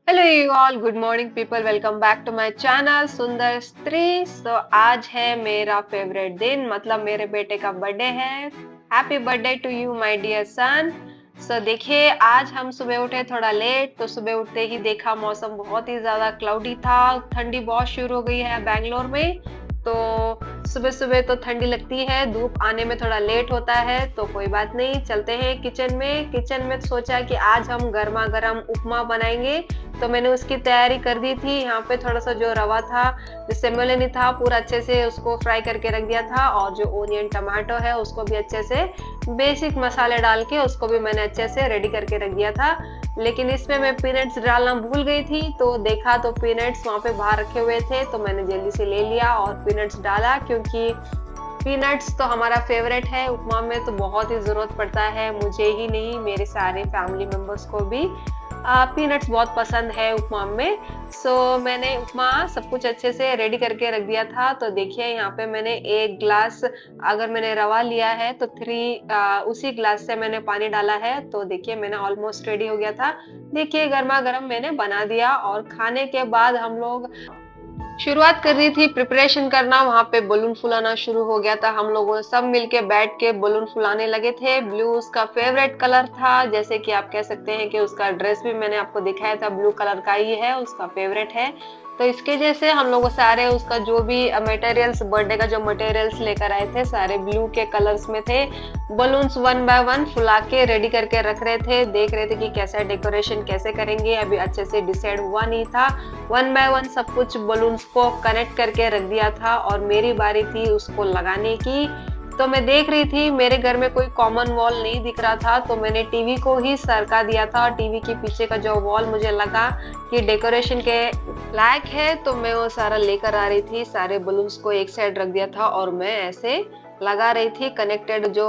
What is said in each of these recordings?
Hello you all, good morning people, welcome back to my channel सुंदर स्त्री। आज है मेरा फेवरेट दिन, मतलब मेरे बेटे का बर्थडे है। Happy birthday to you my dear son. देखिए, आज हम सुबह उठे थोड़ा लेट, तो सुबह उठते ही देखा मौसम बहुत ही ज्यादा क्लाउडी था। ठंडी बहुत शुरू हो गई है बैंगलोर में। तो सुबह सुबह तो ठंडी लगती है, धूप आने में थोड़ा लेट होता है, तो कोई बात नहीं, चलते हैं किचन में सोचा कि आज हम गर्मा गर्म उपमा बनाएंगे। तो मैंने उसकी तैयारी कर दी थी। यहाँ पे थोड़ा-सा जो रवा था, जो सेमोलिनी था, पूरा अच्छे से उसको फ्राई करके रख दिया था, और जो ओनियन टमाटो है उसको भी अच्छे से बेसिक मसाले डाल के उसको भी मैंने अच्छे से रेडी करके रख दिया था। लेकिन इसमें मैं पीनट्स डालना भूल गई थी, तो देखा तो पीनट्स वहाँ पे बाहर रखे हुए थे, तो मैंने जल्दी से ले लिया और पीनट्स डाला, क्योंकि पीनट्स तो हमारा फेवरेट है। उपमा में तो बहुत ही ज़रूरत पड़ता है, मुझे ही नहीं, मेरे सारे फैमिली मेंबर्स को भी पीनट्स बहुत पसंद है उपमा में। मैंने उपमा सब कुछ अच्छे से रेडी करके रख दिया था। तो देखिए, यहाँ पे मैंने 1 ग्लास, अगर मैंने रवा लिया है तो 3 उसी ग्लास से मैंने पानी डाला है। तो देखिए, मैंने ऑलमोस्ट रेडी हो गया था। देखिए, गरमा-गरम मैंने बना दिया, और खाने के बाद हम लोग शुरुआत कर दी थी प्रिपरेशन करना। वहाँ पे बलून फुलाना शुरू हो गया था, हम लोगों सब मिलके बैठ के बलून फुलाने लगे थे। ब्लू उसका फेवरेट कलर था, जैसे कि आप कह सकते हैं कि उसका ड्रेस भी मैंने आपको दिखाया था, ब्लू कलर का ही है, उसका फेवरेट है। तो इसके जैसे हम लोग सारे उसका जो भी मटेरियल्स, बर्थडे का जो मटेरियल्स लेकर आए थे, सारे ब्लू के कलर्स में थे। बलून्स 1 बाय 1 फुला के रेडी करके रख रहे थे, देख रहे थे कि कैसा डेकोरेशन कैसे करेंगे, अभी अच्छे से डिसाइड हुआ नहीं था। 1 बाय 1 सब कुछ बलून्स को कनेक्ट करके रख दिया था, और मेरी बारी थी उसको लगाने की। तो मैं देख रही थी, मेरे घर में कोई कॉमन वॉल नहीं दिख रहा था, तो मैंने टीवी को ही सरका दिया था, और टीवी के पीछे का जो वॉल मुझे लगा कि डेकोरेशन के लायक है, तो मैं वो सारा लेकर आ रही थी। सारे बलून्स को एक साइड रख दिया था, और मैं ऐसे लगा रही थी कनेक्टेड। जो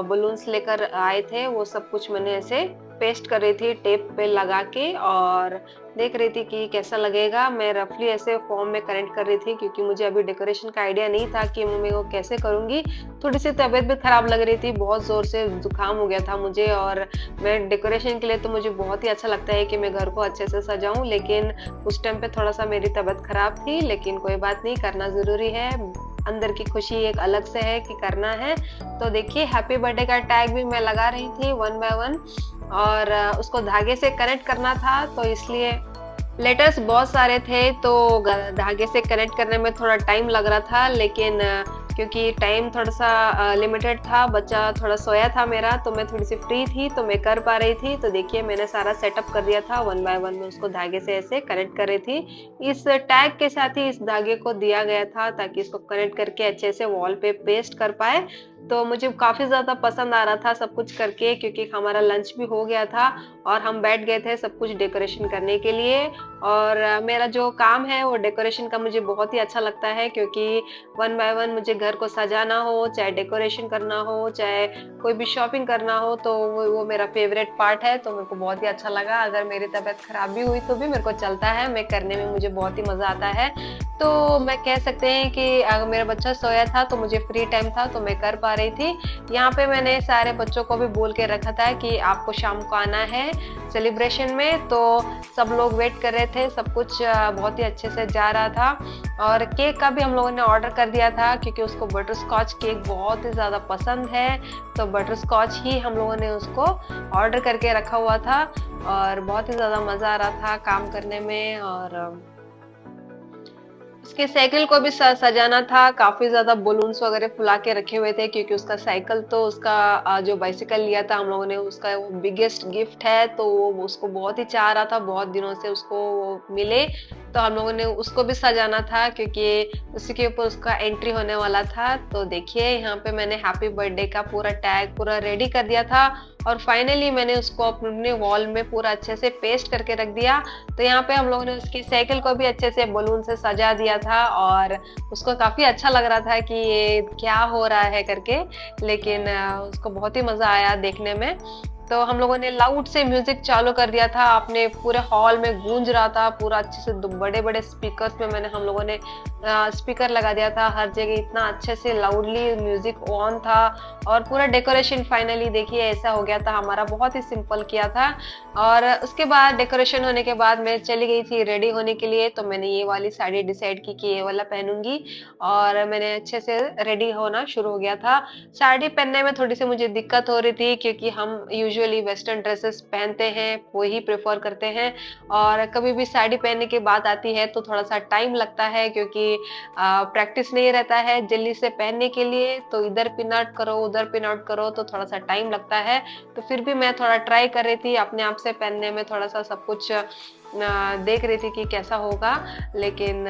बलून्स लेकर आए थे वो सब कुछ मैंने ऐसे पेस्ट कर रही थी टेप पे लगा के, और देख रही थी कि कैसा लगेगा। मैं रफली ऐसे फॉर्म में कनेक्ट कर रही थी, क्योंकि मुझे अभी डेकोरेशन का आइडिया नहीं था कि मैं वो कैसे करूंगी। थोड़ी सी तबीयत भी खराब लग रही थी, बहुत जोर से जुकाम हो गया था मुझे, और मैं डेकोरेशन के लिए तो मुझे बहुत ही अच्छा लगता है कि मैं घर को अच्छे से सजाऊं, लेकिन उस टाइम पे थोड़ा सा मेरी तबीयत खराब थी। लेकिन कोई बात नहीं, करना जरूरी है, अंदर की खुशी एक अलग से है कि करना है। तो देखिए, हैप्पी बर्थडे का टैग भी मैं लगा रही थी 1 बाय 1, और उसको धागे से कनेक्ट करना था, तो इसलिए लेटर्स बहुत सारे थे, तो धागे से कनेक्ट करने में थोड़ा टाइम लग रहा था। लेकिन क्योंकि टाइम थोड़ा सा लिमिटेड था, बच्चा थोड़ा सोया था मेरा, तो मैं थोड़ी सी फ्री थी, तो मैं कर पा रही थी। तो देखिए, मैंने सारा सेटअप कर दिया था, 1 बाय 1 में उसको धागे से ऐसे कनेक्ट कर रही थी। इस टैग के साथ ही इस धागे को दिया गया था, ताकि इसको कनेक्ट करके अच्छे से वॉल पे पेस्ट कर पाए। तो मुझे काफी ज्यादा पसंद आ रहा था सब कुछ करके, क्योंकि हमारा लंच भी हो गया था, और हम बैठ गए थे सब कुछ डेकोरेशन करने के लिए। और मेरा जो काम है वो डेकोरेशन का मुझे बहुत ही अच्छा लगता है, क्योंकि 1 बाय 1 मुझे घर को सजाना हो, चाहे डेकोरेशन करना हो, चाहे कोई भी शॉपिंग करना हो, तो वो मेरा फेवरेट पार्ट है। तो मेरे को बहुत ही अच्छा लगा। अगर मेरी तबीयत खराब भी हुई तो भी मेरे को चलता है, मैं करने में मुझे बहुत ही मजा आता है। तो मैं कह सकते हैं कि अगर मेरा बच्चा सोया था तो मुझे फ्री टाइम था, तो मैं कर पा रही थी। यहाँ पे मैंने सारे बच्चों को भी बोल के रखा था कि आपको शाम को आना है सेलिब्रेशन में। तो सब लोग वेट कर रहे थे, सब कुछ बहुत ही अच्छे से जा रहा था। और केक का भी हम लोगों ने ऑर्डर कर दिया था, क्योंकि उसको बटर स्कॉच केक बहुत ही ज़्यादा पसंद है। तो बटर स्कॉच ही हम लोगों ने उसको ऑर्डर करके रखा हुआ था, और बहुत ही ज़्यादा मज़ा आ रहा था काम करने में। और उसके साइकिल को भी सजाना था, काफी ज्यादा बलून्स वगैरह फुला के रखे हुए थे, क्योंकि उसका साइकिल तो उसका जो बाइसिकल लिया था हम लोगों ने, उसका वो बिगेस्ट गिफ्ट है, तो वो उसको बहुत ही चाह रहा था, बहुत दिनों से उसको वो मिले। तो हम लोगों ने उसको भी सजाना था, क्योंकि उसी के ऊपर उसका एंट्री होने वाला था। तो देखिए, यहाँ पे मैंने हैप्पी बर्थडे का पूरा टैग पूरा रेडी कर दिया था, और फाइनली मैंने उसको अपने वॉल में पूरा अच्छे से पेस्ट करके रख दिया। तो यहाँ पे हम लोगों ने उसकी साइकिल को भी अच्छे से बलून से सजा दिया था, और उसको काफी अच्छा लग रहा था कि ये क्या हो रहा है करके। लेकिन उसको बहुत ही मजा आया देखने में। तो हम लोगों ने लाउड से म्यूजिक चालू कर दिया था, अपने पूरे हॉल में गूंज रहा था पूरा अच्छे से, बड़े बड़े स्पीकर्स में मैंने हम लोगों ने स्पीकर लगा दिया था हर जगह, इतना अच्छे से लाउडली म्यूजिक ऑन था। और पूरा डेकोरेशन फाइनली देखिए ऐसा हो गया था हमारा, बहुत ही सिंपल किया था। और उसके बाद डेकोरेशन होने के बाद मैं चली गई थी रेडी होने के लिए, तो मैंने ये वाली साड़ी डिसाइड की कि ये वाला पहनूंगी, और मैंने अच्छे से रेडी होना शुरू हो गया था। साड़ी पहनने में थोड़ी सी मुझे दिक्कत हो रही थी, क्योंकि हम यूजुअली वेस्टर्न ड्रेसेस पहनते हैं, वो ही प्रेफर करते हैं, और कभी भी साड़ी पहनने की बात आती है तो थोड़ा सा टाइम लगता है, क्योंकि प्रैक्टिस नहीं रहता है जल्दी से पहनने के लिए, तो इधर पिन आउट करो उधर पिन आउट करो तो थोड़ा सा टाइम लगता है। तो फिर भी मैं थोड़ा ट्राई कर रही थी अपने आप से पहनने में, थोड़ा सा सब कुछ देख रही थी कि कैसा होगा, लेकिन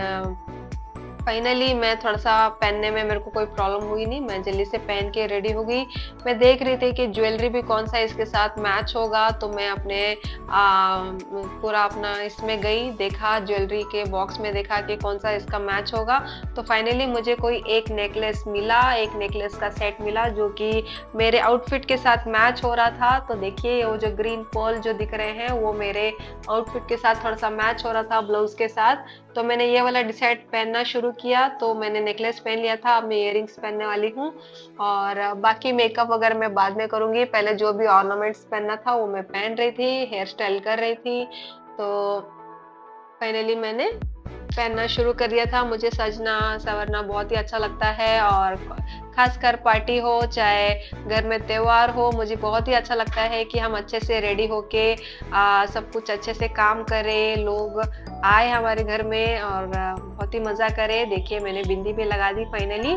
फाइनली मैं थोड़ा सा पहनने में मेरे को कोई प्रॉब्लम हुई नहीं, मैं जल्दी से पहन के रेडी हो गई। मैं देख रही थी कि ज्वेलरी भी कौन सा इसके साथ मैच होगा, तो मैं अपने पूरा अपना इसमें गई, देखा ज्वेलरी के बॉक्स में, देखा कि कौन सा इसका मैच होगा। तो फाइनली मुझे कोई एक नेकलेस मिला, एक नेकलेस का सेट मिला जो कि मेरे आउटफिट के साथ मैच हो रहा था। तो देखिए वो जो ग्रीन पर्ल जो दिख रहे हैं वो मेरे आउटफिट के साथ थोड़ा सा मैच हो रहा था ब्लाउज के साथ। तो मैंने ये वाला डिसाइड पहनना शुरू किया, तो मैंने नेकलेस पहन लिया था, अब मैं इयररिंग्स पहनने वाली हूँ, और बाकी मेकअप वगैरह मैं बाद में करूंगी, पहले जो भी ऑर्नामेंट्स पहनना था वो मैं पहन रही थी, हेयर स्टाइल कर रही थी। तो फाइनली मैंने पहनना शुरू कर दिया था। मुझे सजना संवरना बहुत ही अच्छा लगता है, और खासकर पार्टी हो चाहे घर में त्योहार हो, मुझे बहुत ही अच्छा लगता है कि हम अच्छे से रेडी होके सब कुछ अच्छे से काम करें, लोग आए हमारे घर में और बहुत ही मजा करे। देखिए मैंने बिंदी भी लगा दी फाइनली,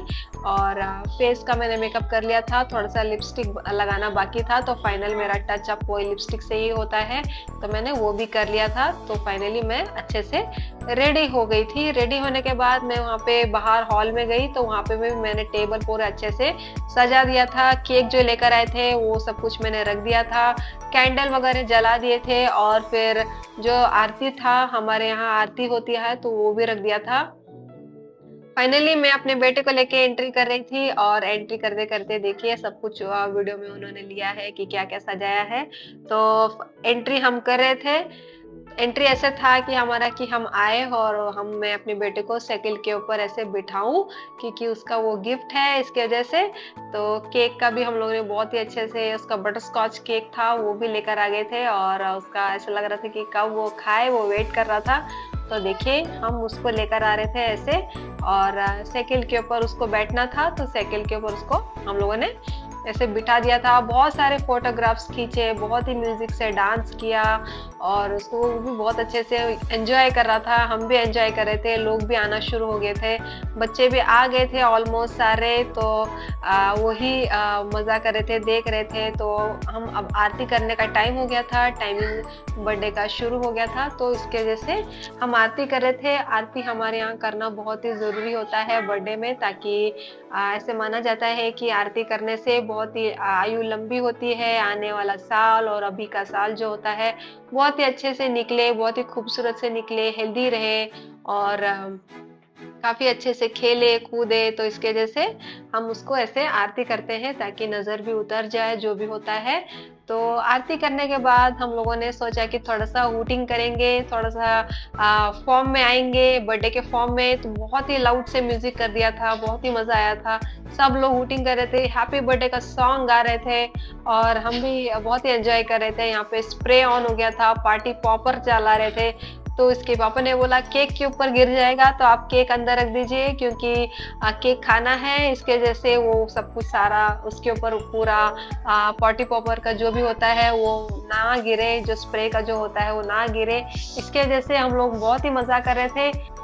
और फेस का मैंने मेकअप कर लिया था, थोड़ा सा लिपस्टिक लगाना बाकी था, तो फाइनल मेरा टच अप वो लिपस्टिक से ही होता है, तो मैंने वो भी कर लिया था। तो फाइनली मैं अच्छे से रेडी हो गई थी। रेडी होने के बाद मैं वहाँ पे बाहर हॉल में गई, तो वहाँ पे भी मैंने टेबल पूरे अच्छे से सजा दिया था, केक जो लेकर आए थे वो सब कुछ मैंने रख दिया था, कैंडल वगैरह जला दिए थे, और फिर जो आरती था, हमारे यहाँ आरती होती है तो वो भी रख दिया था। फाइनली मैं अपने बेटे को लेके एंट्री कर रही थी, और एंट्री करते करते देखिए सब कुछ वीडियो में उन्होंने लिया है कि क्या क्या सजाया है। तो एंट्री हम कर रहे थे, एंट्री ऐसे था कि हमारा कि हम आए और मैं अपने बेटे को साइकिल के ऊपर ऐसे बिठाऊं, क्योंकि उसका वो गिफ्ट है इसकी वजह से। तो केक का भी हम लोगों ने बहुत ही अच्छे से, उसका बटर स्कॉच केक था वो भी लेकर आ गए थे, और उसका ऐसा लग रहा था कि कब वो खाए, वो वेट कर रहा था। तो देखिए हम उसको लेकर आ रहे थे ऐसे, और साइकिल के ऊपर उसको बैठना था, तो साइकिल के ऊपर उसको हम लोगों ने ऐसे बिठा दिया था। बहुत सारे फोटोग्राफ्स खींचे, बहुत ही म्यूजिक से डांस किया, और उसको वो भी बहुत अच्छे से एंजॉय कर रहा था, हम भी एंजॉय कर रहे थे, लोग भी आना शुरू हो गए थे, बच्चे भी आ गए थे ऑलमोस्ट सारे। तो वही मजा कर रहे थे, देख रहे थे। तो हम अब आरती करने का टाइम हो गया था, टाइमिंग बर्थडे का शुरू हो गया था, तो इसके वजह से हम आरती कर रहे थे। आरती हमारे यहाँ करना बहुत ही जरूरी होता है बर्थडे में, ताकि ऐसे माना जाता है कि आरती करने से बहुत ही आयु लंबी होती है, आने वाला साल और अभी का साल जो होता है बहुत ही अच्छे से निकले, बहुत ही खूबसूरत से निकले, हेल्दी रहे, और काफी अच्छे से खेले कूदे। तो इसके वजह से हम उसको ऐसे आरती करते हैं, ताकि नजर भी उतर जाए जो भी होता है। तो आरती करने के बाद हम लोगों ने सोचा कि थोड़ा सा हूटिंग करेंगे, थोड़ा सा फॉर्म में आएंगे, बर्थडे के फॉर्म में। तो बहुत ही लाउड से म्यूजिक कर दिया था, बहुत ही मजा आया था, सब लोग हूटिंग कर रहे थे, हैप्पी बर्थडे का सॉन्ग गा रहे थे, और हम भी बहुत ही एंजॉय कर रहे थे। यहाँ पे स्प्रे ऑन हो गया था, पार्टी पॉपर चला रहे थे। तो इसके पापा ने बोला केक के ऊपर गिर जाएगा, तो आप केक अंदर रख दीजिए, क्योंकि केक खाना है, इसके जैसे वो सब कुछ सारा उसके ऊपर पूरा पार्टी पॉपर का जो भी होता है वो ना गिरे, जो स्प्रे का जो होता है वो ना गिरे। इसके वजह से हम लोग बहुत ही मजा कर रहे थे।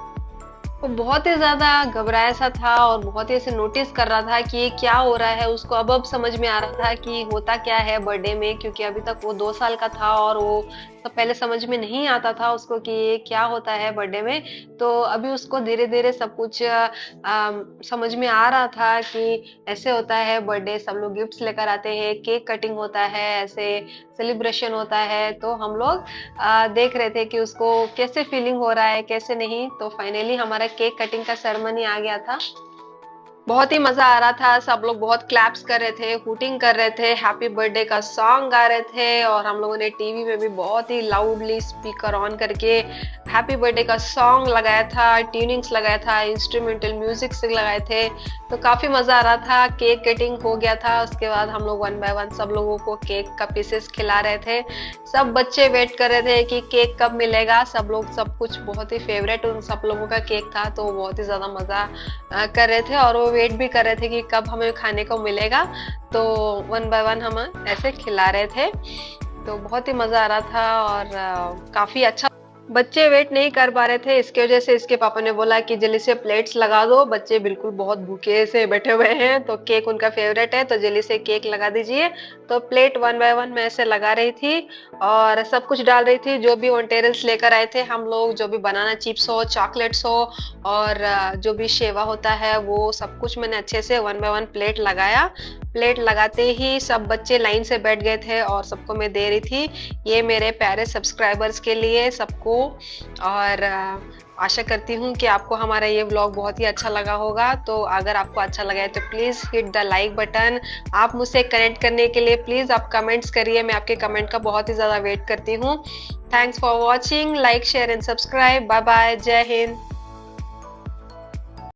वो बहुत ही ज्यादा घबराया सा था, और बहुत ही ऐसे नोटिस कर रहा था कि ये क्या हो रहा है। उसको अब समझ में आ रहा था कि होता क्या है बर्थडे में, क्योंकि अभी तक वो 2 साल का था, और वो सब पहले समझ में नहीं आता था उसको कि ये क्या होता है बर्थडे में। तो अभी उसको धीरे धीरे सब कुछ समझ में आ रहा था कि ऐसे होता है बर्थडे, सब लोग गिफ्ट्स लेकर आते हैं, केक कटिंग होता है, ऐसे सेलिब्रेशन होता है। तो हम लोग देख रहे थे कि उसको कैसे फीलिंग हो रहा है कैसे नहीं। तो फाइनली हमारा केक कटिंग का सेरेमनी आ गया था। बहुत ही मजा आ रहा था, सब लोग बहुत क्लैप्स कर रहे थे, हूटिंग कर रहे थे, हैप्पी बर्थडे का सॉन्ग गा रहे थे और हम लोगों ने टीवी में भी बहुत ही लाउडली स्पीकर ऑन करके हैप्पी बर्थडे का सॉन्ग लगाया था, ट्यूनिंग्स लगाया था, इंस्ट्रूमेंटल म्यूजिक से लगाए थे। तो काफी मजा आ रहा था। केक कटिंग हो गया था, उसके बाद हम लोग वन बाय वन सब लोगों को केक का पीसेस खिला रहे थे। सब बच्चे वेट कर रहे थे कि केक कब मिलेगा। सब लोग सब कुछ बहुत ही फेवरेट उन सब लोगों का केक था, तो बहुत ही ज्यादा मजा कर रहे थे और वो वेट भी कर रहे थे कि कब हमें खाने को मिलेगा। तो वन बाय वन हम ऐसे खिला रहे थे, तो बहुत ही मजा आ रहा था और काफी अच्छा। बच्चे वेट नहीं कर पा रहे थे, इसकी वजह से इसके पापा ने बोला कि जल्दी से प्लेट्स लगा दो, बच्चे बिल्कुल बहुत भूखे से बैठे हुए हैं, तो केक उनका फेवरेट है तो जल्दी से केक लगा दीजिए। तो प्लेट वन बाय वन मैं ऐसे लगा रही थी और सब कुछ डाल रही थी, जो भी मटेरियल्स लेकर आए थे हम लोग, जो भी बनाना चिप्स हो, चॉकलेट्स हो और जो भी शेवा होता है, वो सब कुछ मैंने अच्छे से वन बाय वन प्लेट लगाया। प्लेट लगाते ही सब बच्चे लाइन से बैठ गए थे और सबको मैं दे रही थी। ये मेरे प्यारे सब्सक्राइबर्स के लिए सबको। और आशा करती हूँ कि आपको हमारा ये व्लॉग बहुत ही अच्छा लगा होगा। तो अगर आपको अच्छा लगा है तो please hit the like button. आप मुझसे कनेक्ट करने के लिए प्लीज आप कमेंट्स करिए, मैं आपके कमेंट का बहुत ही ज्यादा वेट करती हूँ। Thanks for watching, like share and subscribe. Bye bye, जय हिंद।